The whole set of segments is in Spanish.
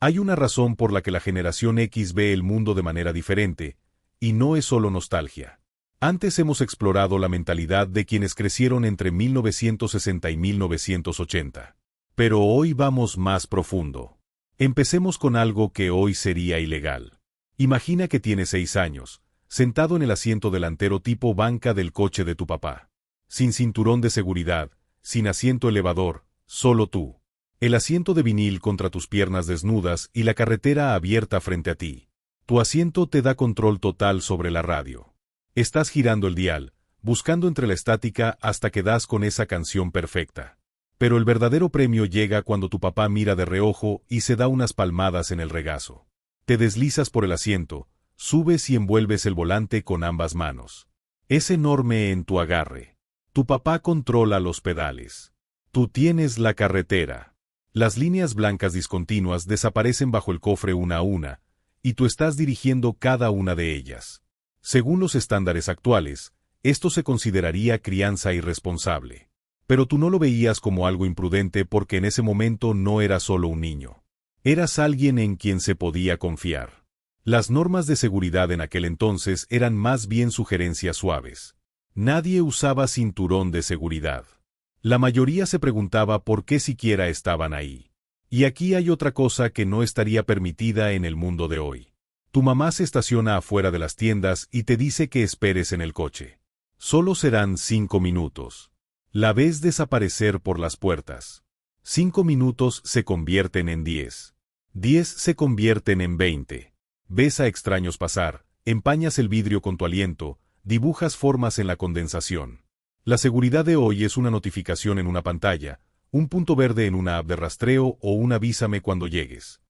Hay una razón por la que la generación X ve el mundo de manera diferente, y no es solo nostalgia. Antes hemos explorado la mentalidad de quienes crecieron entre 1960 y 1980. Pero hoy vamos más profundo. Empecemos con algo que hoy sería ilegal. Imagina que tienes 6 años, sentado en el asiento delantero tipo banca del coche de tu papá. Sin cinturón de seguridad, sin asiento elevador, solo tú. El asiento de vinil contra tus piernas desnudas y la carretera abierta frente a ti. Tu asiento te da control total sobre la radio. Estás girando el dial, buscando entre la estática hasta que das con esa canción perfecta. Pero el verdadero premio llega cuando tu papá mira de reojo y se da unas palmadas en el regazo. Te deslizas por el asiento, subes y envuelves el volante con ambas manos. Es enorme en tu agarre. Tu papá controla los pedales. Tú tienes la carretera. Las líneas blancas discontinuas desaparecen bajo el cofre una a una, y tú estás dirigiendo cada una de ellas. Según los estándares actuales, esto se consideraría crianza irresponsable. Pero tú no lo veías como algo imprudente porque en ese momento no eras solo un niño. Eras alguien en quien se podía confiar. Las normas de seguridad en aquel entonces eran más bien sugerencias suaves. Nadie usaba cinturón de seguridad. La mayoría se preguntaba por qué siquiera estaban ahí. Y aquí hay otra cosa que no estaría permitida en el mundo de hoy. Tu mamá se estaciona afuera de las tiendas y te dice que esperes en el coche. Solo serán 5 minutos. La ves desaparecer por las puertas. 5 minutos se convierten en 10. 10 se convierten en 20. Ves a extraños pasar, empañas el vidrio con tu aliento, dibujas formas en la condensación. La seguridad de hoy es una notificación en una pantalla, un punto verde en una app de rastreo o un avísame cuando llegues.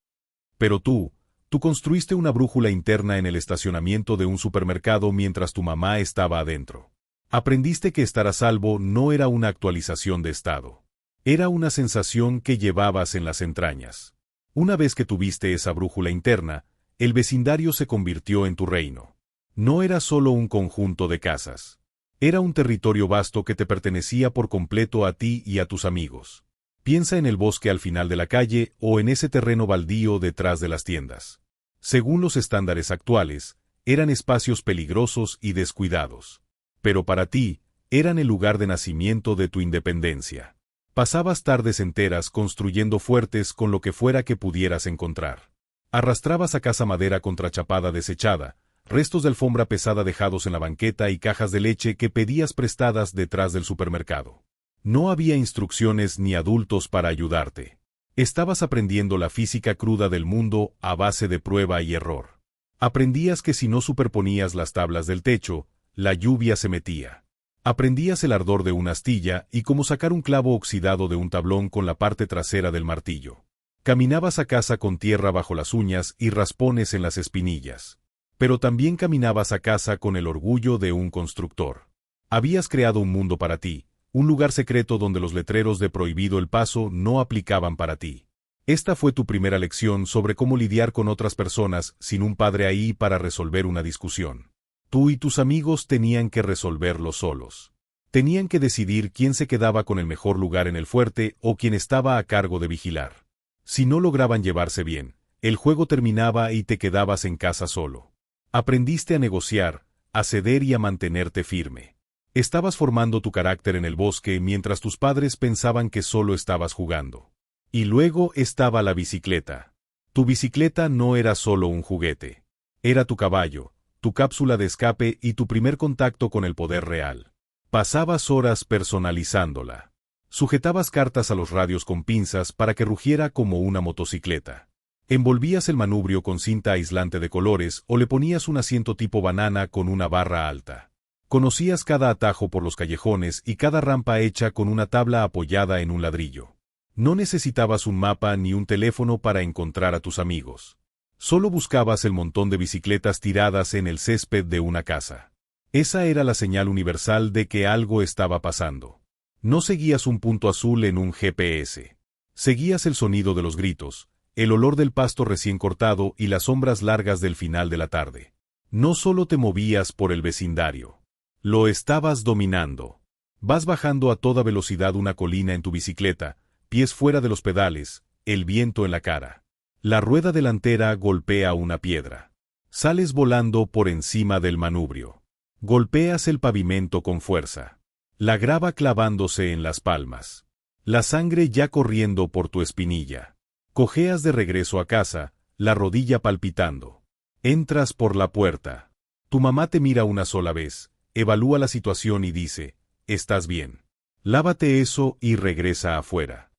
Pero tú construiste una brújula interna en el estacionamiento de un supermercado mientras tu mamá estaba adentro. Aprendiste que estar a salvo no era una actualización de estado. Era una sensación que llevabas en las entrañas. Una vez que tuviste esa brújula interna, el vecindario se convirtió en tu reino. No era solo un conjunto de casas. Era un territorio vasto que te pertenecía por completo a ti y a tus amigos. Piensa en el bosque al final de la calle o en ese terreno baldío detrás de las tiendas. Según los estándares actuales, eran espacios peligrosos y descuidados. Pero para ti, eran el lugar de nacimiento de tu independencia. Pasabas tardes enteras construyendo fuertes con lo que fuera que pudieras encontrar. Arrastrabas a casa madera contrachapada desechada, restos de alfombra pesada dejados en la banqueta y cajas de leche que pedías prestadas detrás del supermercado. No había instrucciones ni adultos para ayudarte. Estabas aprendiendo la física cruda del mundo a base de prueba y error. Aprendías que si no superponías las tablas del techo, la lluvia se metía. Aprendías el ardor de una astilla y cómo sacar un clavo oxidado de un tablón con la parte trasera del martillo. Caminabas a casa con tierra bajo las uñas y raspones en las espinillas. Pero también caminabas a casa con el orgullo de un constructor. Habías creado un mundo para ti, un lugar secreto donde los letreros de prohibido el paso no aplicaban para ti. Esta fue tu primera lección sobre cómo lidiar con otras personas sin un padre ahí para resolver una discusión. Tú y tus amigos tenían que resolverlo solos. Tenían que decidir quién se quedaba con el mejor lugar en el fuerte o quién estaba a cargo de vigilar. Si no lograban llevarse bien, el juego terminaba y te quedabas en casa solo. Aprendiste a negociar, a ceder y a mantenerte firme. Estabas formando tu carácter en el bosque mientras tus padres pensaban que solo estabas jugando. Y luego estaba la bicicleta. Tu bicicleta no era solo un juguete. Era tu caballo, tu cápsula de escape y tu primer contacto con el poder real. Pasabas horas personalizándola. Sujetabas cartas a los radios con pinzas para que rugiera como una motocicleta. Envolvías el manubrio con cinta aislante de colores o le ponías un asiento tipo banana con una barra alta. Conocías cada atajo por los callejones y cada rampa hecha con una tabla apoyada en un ladrillo. No necesitabas un mapa ni un teléfono para encontrar a tus amigos. Solo buscabas el montón de bicicletas tiradas en el césped de una casa. Esa era la señal universal de que algo estaba pasando. No seguías un punto azul en un GPS. Seguías el sonido de los gritos, el olor del pasto recién cortado y las sombras largas del final de la tarde. No solo te movías por el vecindario. Lo estabas dominando. Vas bajando a toda velocidad una colina en tu bicicleta, pies fuera de los pedales, el viento en la cara. La rueda delantera golpea una piedra. Sales volando por encima del manubrio. Golpeas el pavimento con fuerza. La grava clavándose en las palmas. La sangre ya corriendo por tu espinilla. Cojeas de regreso a casa, la rodilla palpitando. Entras por la puerta. Tu mamá te mira una sola vez, evalúa la situación y dice, «Estás bien. Lávate eso y regresa afuera».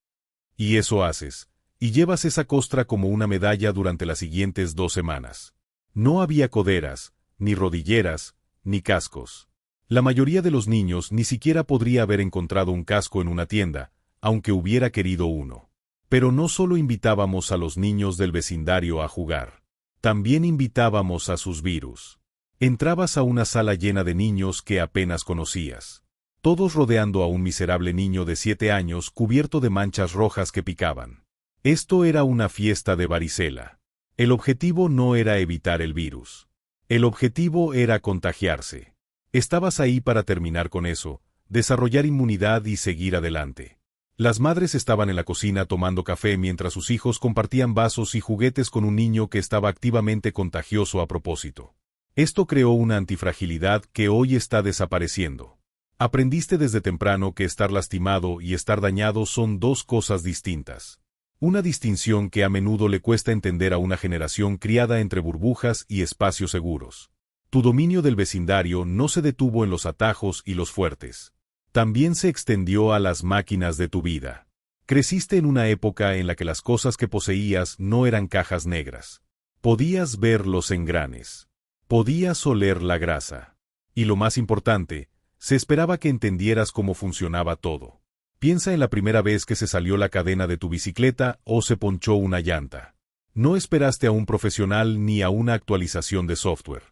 Y eso haces, y llevas esa costra como una medalla durante las siguientes 2 semanas. No había coderas, ni rodilleras, ni cascos. La mayoría de los niños ni siquiera podría haber encontrado un casco en una tienda, aunque hubiera querido uno. Pero no solo invitábamos a los niños del vecindario a jugar. También invitábamos a sus virus. Entrabas a una sala llena de niños que apenas conocías. Todos rodeando a un miserable niño de 7 años cubierto de manchas rojas que picaban. Esto era una fiesta de varicela. El objetivo no era evitar el virus. El objetivo era contagiarse. Estabas ahí para terminar con eso, desarrollar inmunidad y seguir adelante. Las madres estaban en la cocina tomando café mientras sus hijos compartían vasos y juguetes con un niño que estaba activamente contagioso a propósito. Esto creó una antifragilidad que hoy está desapareciendo. Aprendiste desde temprano que estar lastimado y estar dañado son 2 cosas distintas. Una distinción que a menudo le cuesta entender a una generación criada entre burbujas y espacios seguros. Tu dominio del vecindario no se detuvo en los atajos y los fuertes. También se extendió a las máquinas de tu vida. Creciste en una época en la que las cosas que poseías no eran cajas negras. Podías ver los engranes. Podías oler la grasa. Y lo más importante, se esperaba que entendieras cómo funcionaba todo. Piensa en la primera vez que se salió la cadena de tu bicicleta o se ponchó una llanta. No esperaste a un profesional ni a una actualización de software.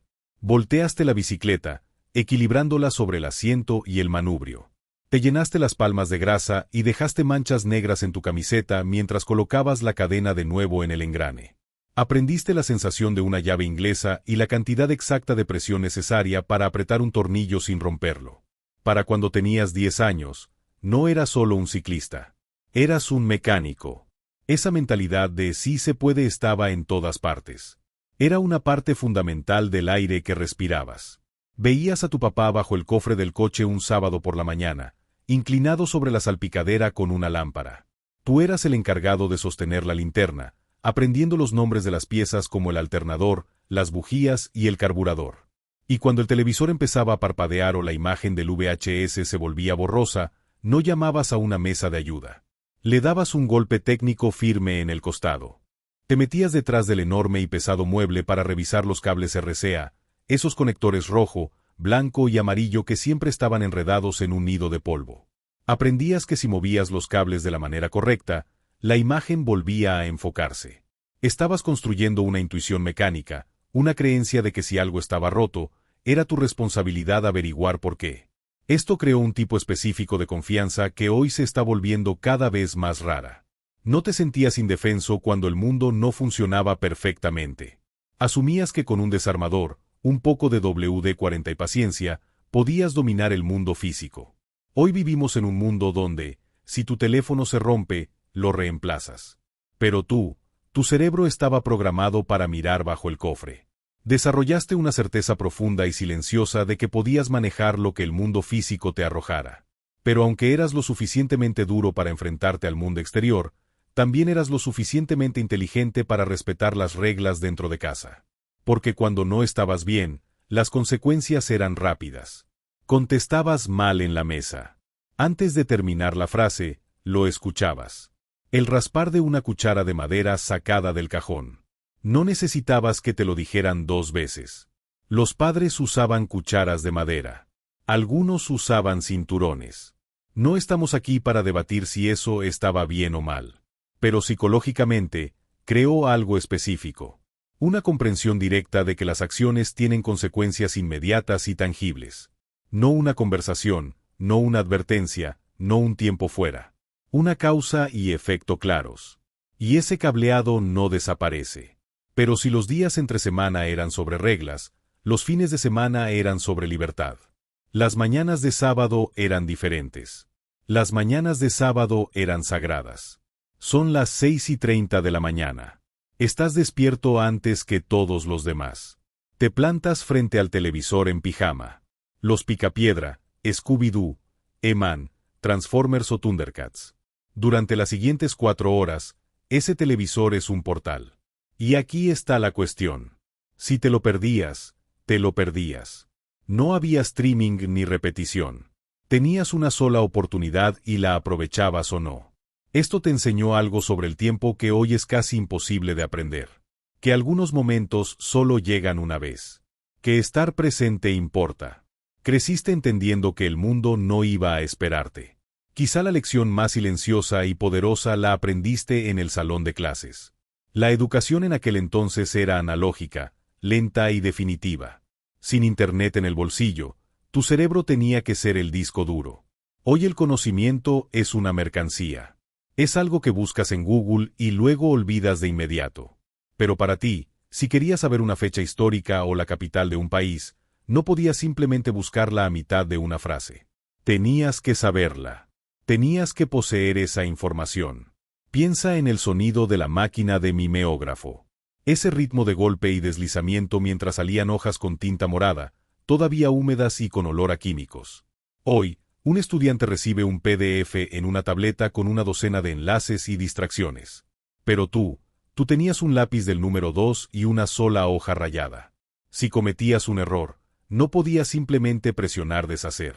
Volteaste la bicicleta, equilibrándola sobre el asiento y el manubrio. Te llenaste las palmas de grasa y dejaste manchas negras en tu camiseta mientras colocabas la cadena de nuevo en el engrane. Aprendiste la sensación de una llave inglesa y la cantidad exacta de presión necesaria para apretar un tornillo sin romperlo. Para cuando tenías 10 años, no eras solo un ciclista. Eras un mecánico. Esa mentalidad de sí se puede estaba en todas partes. Era una parte fundamental del aire que respirabas. Veías a tu papá bajo el cofre del coche un sábado por la mañana, inclinado sobre la salpicadera con una lámpara. Tú eras el encargado de sostener la linterna, aprendiendo los nombres de las piezas como el alternador, las bujías y el carburador. Y cuando el televisor empezaba a parpadear o la imagen del VHS se volvía borrosa, no llamabas a una mesa de ayuda. Le dabas un golpe técnico firme en el costado. Te metías detrás del enorme y pesado mueble para revisar los cables RCA, esos conectores rojo, blanco y amarillo que siempre estaban enredados en un nido de polvo. Aprendías que si movías los cables de la manera correcta, la imagen volvía a enfocarse. Estabas construyendo una intuición mecánica, una creencia de que si algo estaba roto, era tu responsabilidad averiguar por qué. Esto creó un tipo específico de confianza que hoy se está volviendo cada vez más rara. No te sentías indefenso cuando el mundo no funcionaba perfectamente. Asumías que con un desarmador, un poco de WD-40 y paciencia, podías dominar el mundo físico. Hoy vivimos en un mundo donde, si tu teléfono se rompe, lo reemplazas. Pero tu cerebro estaba programado para mirar bajo el cofre. Desarrollaste una certeza profunda y silenciosa de que podías manejar lo que el mundo físico te arrojara. Pero aunque eras lo suficientemente duro para enfrentarte al mundo exterior, también eras lo suficientemente inteligente para respetar las reglas dentro de casa. Porque cuando no estabas bien, las consecuencias eran rápidas. Contestabas mal en la mesa. Antes de terminar la frase, lo escuchabas. El raspar de una cuchara de madera sacada del cajón. No necesitabas que te lo dijeran 2 veces. Los padres usaban cucharas de madera. Algunos usaban cinturones. No estamos aquí para debatir si eso estaba bien o mal. Pero psicológicamente, creó algo específico. Una comprensión directa de que las acciones tienen consecuencias inmediatas y tangibles. No una conversación, no una advertencia, no un tiempo fuera. Una causa y efecto claros. Y ese cableado no desaparece. Pero si los días entre semana eran sobre reglas, los fines de semana eran sobre libertad. Las mañanas de sábado eran diferentes. Las mañanas de sábado eran sagradas. Son las 6:30 de la mañana. Estás despierto antes que todos los demás. Te plantas frente al televisor en pijama. Los Picapiedra, Scooby-Doo, He-Man, Transformers o Thundercats. Durante las siguientes 4 horas, ese televisor es un portal. Y aquí está la cuestión. Si te lo perdías, te lo perdías. No había streaming ni repetición. Tenías una sola oportunidad y la aprovechabas o no. Esto te enseñó algo sobre el tiempo que hoy es casi imposible de aprender. Que algunos momentos solo llegan una vez. Que estar presente importa. Creciste entendiendo que el mundo no iba a esperarte. Quizá la lección más silenciosa y poderosa la aprendiste en el salón de clases. La educación en aquel entonces era analógica, lenta y definitiva. Sin internet en el bolsillo, tu cerebro tenía que ser el disco duro. Hoy el conocimiento es una mercancía. Es algo que buscas en Google y luego olvidas de inmediato. Pero para ti, si querías saber una fecha histórica o la capital de un país, no podías simplemente buscarla a mitad de una frase. Tenías que saberla. Tenías que poseer esa información. Piensa en el sonido de la máquina de mimeógrafo. Ese ritmo de golpe y deslizamiento mientras salían hojas con tinta morada, todavía húmedas y con olor a químicos. Hoy, un estudiante recibe un PDF en una tableta con una docena de enlaces y distracciones. Pero tú tenías un lápiz del número 2 y una sola hoja rayada. Si cometías un error, no podías simplemente presionar deshacer.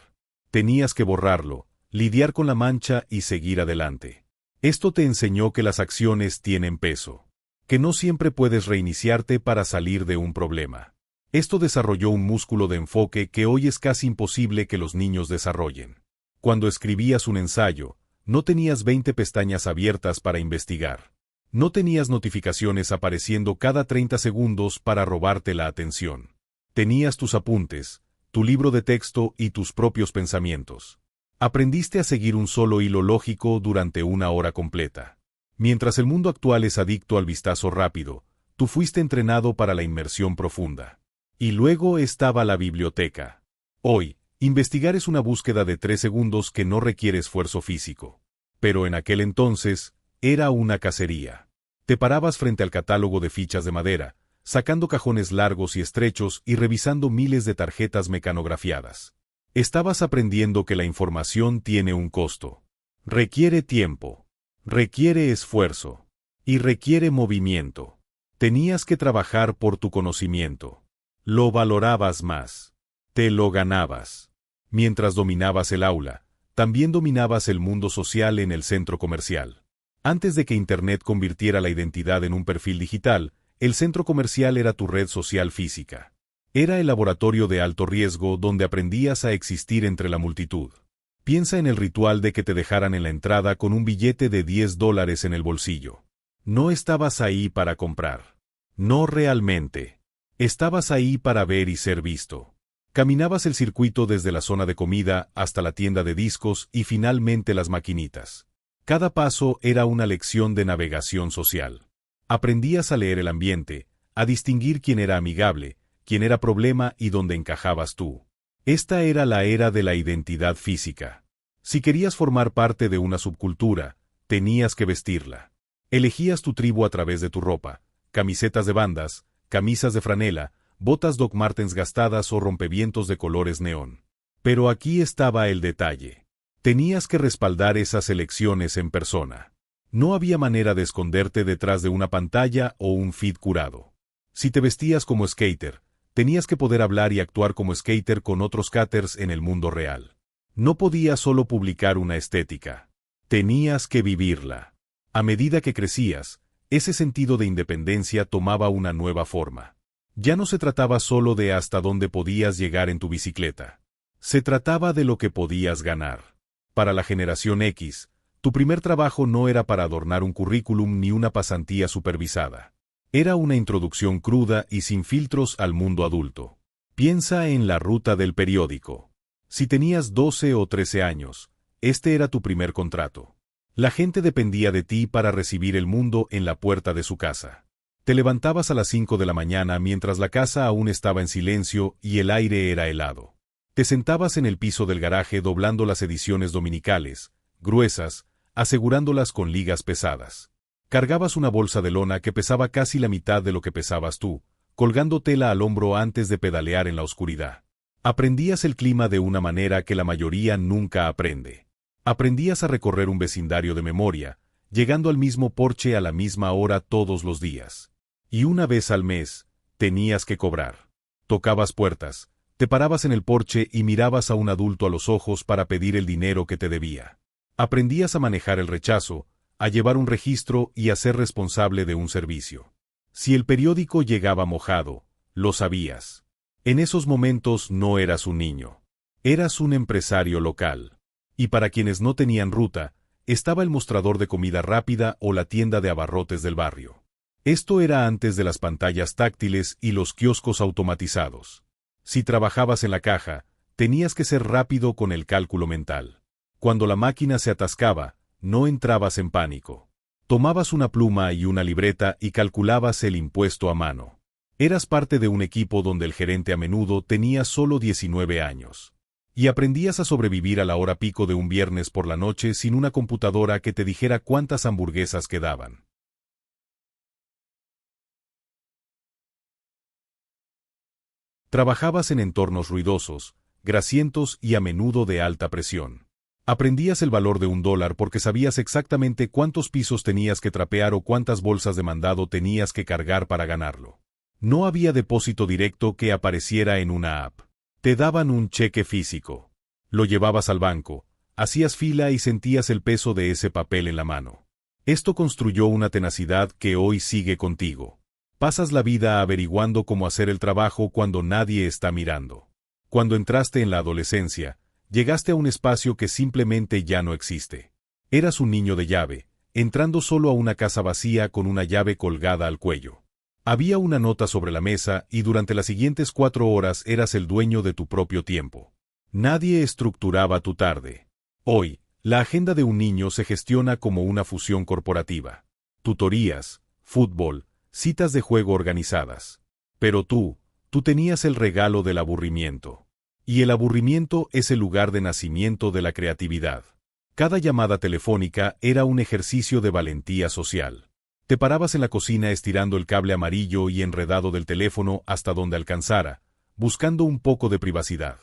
Tenías que borrarlo, lidiar con la mancha y seguir adelante. Esto te enseñó que las acciones tienen peso. Que no siempre puedes reiniciarte para salir de un problema. Esto desarrolló un músculo de enfoque que hoy es casi imposible que los niños desarrollen. Cuando escribías un ensayo, no tenías 20 pestañas abiertas para investigar. No tenías notificaciones apareciendo cada 30 segundos para robarte la atención. Tenías tus apuntes, tu libro de texto y tus propios pensamientos. Aprendiste a seguir un solo hilo lógico durante una hora completa. Mientras el mundo actual es adicto al vistazo rápido, tú fuiste entrenado para la inmersión profunda. Y luego estaba la biblioteca. Hoy, investigar es una búsqueda de 3 segundos que no requiere esfuerzo físico. Pero en aquel entonces, era una cacería. Te parabas frente al catálogo de fichas de madera, sacando cajones largos y estrechos y revisando miles de tarjetas mecanografiadas. Estabas aprendiendo que la información tiene un costo. Requiere tiempo. Requiere esfuerzo. Y requiere movimiento. Tenías que trabajar por tu conocimiento. Lo valorabas más. Te lo ganabas. Mientras dominabas el aula, también dominabas el mundo social en el centro comercial. Antes de que Internet convirtiera la identidad en un perfil digital, el centro comercial era tu red social física. Era el laboratorio de alto riesgo donde aprendías a existir entre la multitud. Piensa en el ritual de que te dejaran en la entrada con un billete de $10 en el bolsillo. No estabas ahí para comprar. No realmente. Estabas ahí para ver y ser visto. Caminabas el circuito desde la zona de comida hasta la tienda de discos y finalmente las maquinitas. Cada paso era una lección de navegación social. Aprendías a leer el ambiente, a distinguir quién era amigable, quién era problema y dónde encajabas tú. Esta era la era de la identidad física. Si querías formar parte de una subcultura, tenías que vestirla. Elegías tu tribu a través de tu ropa, camisetas de bandas, camisas de franela, botas Doc Martens gastadas o rompevientos de colores neón. Pero aquí estaba el detalle. Tenías que respaldar esas elecciones en persona. No había manera de esconderte detrás de una pantalla o un feed curado. Si te vestías como skater, tenías que poder hablar y actuar como skater con otros skaters en el mundo real. No podías solo publicar una estética. Tenías que vivirla. A medida que crecías, ese sentido de independencia tomaba una nueva forma. Ya no se trataba solo de hasta dónde podías llegar en tu bicicleta. Se trataba de lo que podías ganar. Para la generación X, tu primer trabajo no era para adornar un currículum ni una pasantía supervisada. Era una introducción cruda y sin filtros al mundo adulto. Piensa en la ruta del periódico. Si tenías 12 o 13 años, este era tu primer contrato. La gente dependía de ti para recibir el mundo en la puerta de su casa. Te levantabas a las 5 de la mañana mientras la casa aún estaba en silencio y el aire era helado. Te sentabas en el piso del garaje doblando las ediciones dominicales, gruesas, asegurándolas con ligas pesadas. Cargabas una bolsa de lona que pesaba casi la mitad de lo que pesabas tú, colgándotela al hombro antes de pedalear en la oscuridad. Aprendías el clima de una manera que la mayoría nunca aprende. Aprendías a recorrer un vecindario de memoria, llegando al mismo porche a la misma hora todos los días. Y una vez al mes, tenías que cobrar. Tocabas puertas, te parabas en el porche y mirabas a un adulto a los ojos para pedir el dinero que te debía. Aprendías a manejar el rechazo, a llevar un registro y a ser responsable de un servicio. Si el periódico llegaba mojado, lo sabías. En esos momentos no eras un niño. Eras un empresario local. Y para quienes no tenían ruta, estaba el mostrador de comida rápida o la tienda de abarrotes del barrio. Esto era antes de las pantallas táctiles y los kioscos automatizados. Si trabajabas en la caja, tenías que ser rápido con el cálculo mental. Cuando la máquina se atascaba, no entrabas en pánico. Tomabas una pluma y una libreta y calculabas el impuesto a mano. Eras parte de un equipo donde el gerente a menudo tenía solo 19 años. Y aprendías a sobrevivir a la hora pico de un viernes por la noche sin una computadora que te dijera cuántas hamburguesas quedaban. Trabajabas en entornos ruidosos, grasientos y a menudo de alta presión. Aprendías el valor de $1 porque sabías exactamente cuántos pisos tenías que trapear o cuántas bolsas de mandado tenías que cargar para ganarlo. No había depósito directo que apareciera en una app. Te daban un cheque físico. Lo llevabas al banco, hacías fila y sentías el peso de ese papel en la mano. Esto construyó una tenacidad que hoy sigue contigo. Pasas la vida averiguando cómo hacer el trabajo cuando nadie está mirando. Cuando entraste en la adolescencia, llegaste a un espacio que simplemente ya no existe. Eras un niño de llave, entrando solo a una casa vacía con una llave colgada al cuello. Había una nota sobre la mesa y durante las siguientes 4 horas eras el dueño de tu propio tiempo. Nadie estructuraba tu tarde. Hoy, la agenda de un niño se gestiona como una fusión corporativa. Tutorías, fútbol, citas de juego organizadas. Pero tú tenías el regalo del aburrimiento. Y el aburrimiento es el lugar de nacimiento de la creatividad. Cada llamada telefónica era un ejercicio de valentía social. Te parabas en la cocina estirando el cable amarillo y enredado del teléfono hasta donde alcanzara, buscando un poco de privacidad.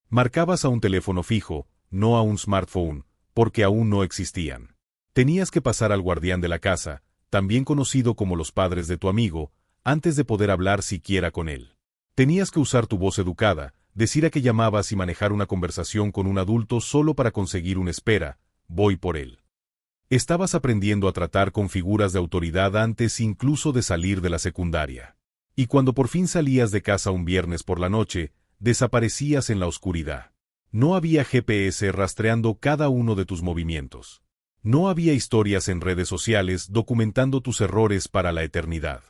Marcabas a un teléfono fijo, no a un smartphone, porque aún no existían. Tenías que pasar al guardián de la casa, también conocido como los padres de tu amigo, antes de poder hablar siquiera con él. Tenías que usar tu voz educada, decir a qué llamabas y manejar una conversación con un adulto solo para conseguir un espera, voy por él. Estabas aprendiendo a tratar con figuras de autoridad antes incluso de salir de la secundaria. Y cuando por fin salías de casa un viernes por la noche, desaparecías en la oscuridad. No había GPS rastreando cada uno de tus movimientos. No había historias en redes sociales documentando tus errores para la eternidad.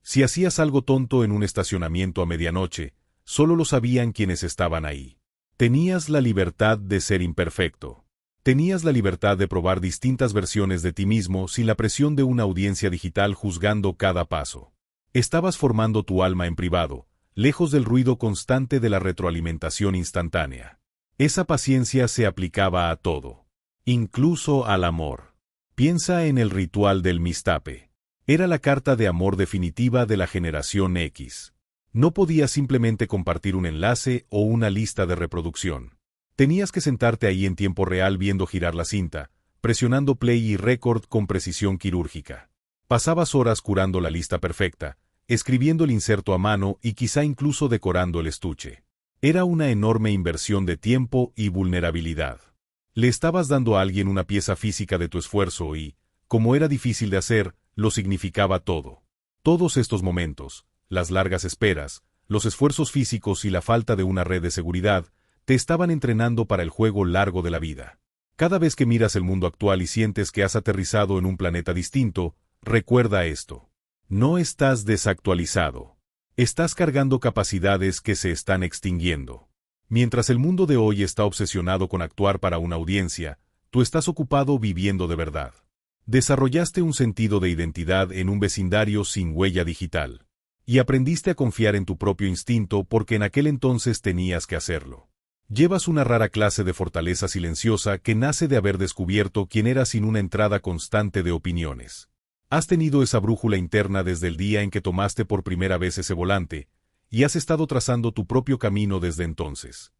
Si hacías algo tonto en un estacionamiento a medianoche, solo lo sabían quienes estaban ahí. Tenías la libertad de ser imperfecto. Tenías la libertad de probar distintas versiones de ti mismo sin la presión de una audiencia digital juzgando cada paso. Estabas formando tu alma en privado, lejos del ruido constante de la retroalimentación instantánea. Esa paciencia se aplicaba a todo, incluso al amor. Piensa en el ritual del mistape. Era la carta de amor definitiva de la generación X. No podías simplemente compartir un enlace o una lista de reproducción. Tenías que sentarte ahí en tiempo real viendo girar la cinta, presionando play y record con precisión quirúrgica. Pasabas horas curando la lista perfecta, escribiendo el inserto a mano y quizá incluso decorando el estuche. Era una enorme inversión de tiempo y vulnerabilidad. Le estabas dando a alguien una pieza física de tu esfuerzo y, como era difícil de hacer, lo significaba todo. Todos estos momentos, las largas esperas, los esfuerzos físicos y la falta de una red de seguridad, te estaban entrenando para el juego largo de la vida. Cada vez que miras el mundo actual y sientes que has aterrizado en un planeta distinto, recuerda esto. No estás desactualizado. Estás cargando capacidades que se están extinguiendo. Mientras el mundo de hoy está obsesionado con actuar para una audiencia, tú estás ocupado viviendo de verdad. Desarrollaste un sentido de identidad en un vecindario sin huella digital. Y aprendiste a confiar en tu propio instinto porque en aquel entonces tenías que hacerlo. Llevas una rara clase de fortaleza silenciosa que nace de haber descubierto quién eras sin una entrada constante de opiniones. Has tenido esa brújula interna desde el día en que tomaste por primera vez ese volante, y has estado trazando tu propio camino desde entonces.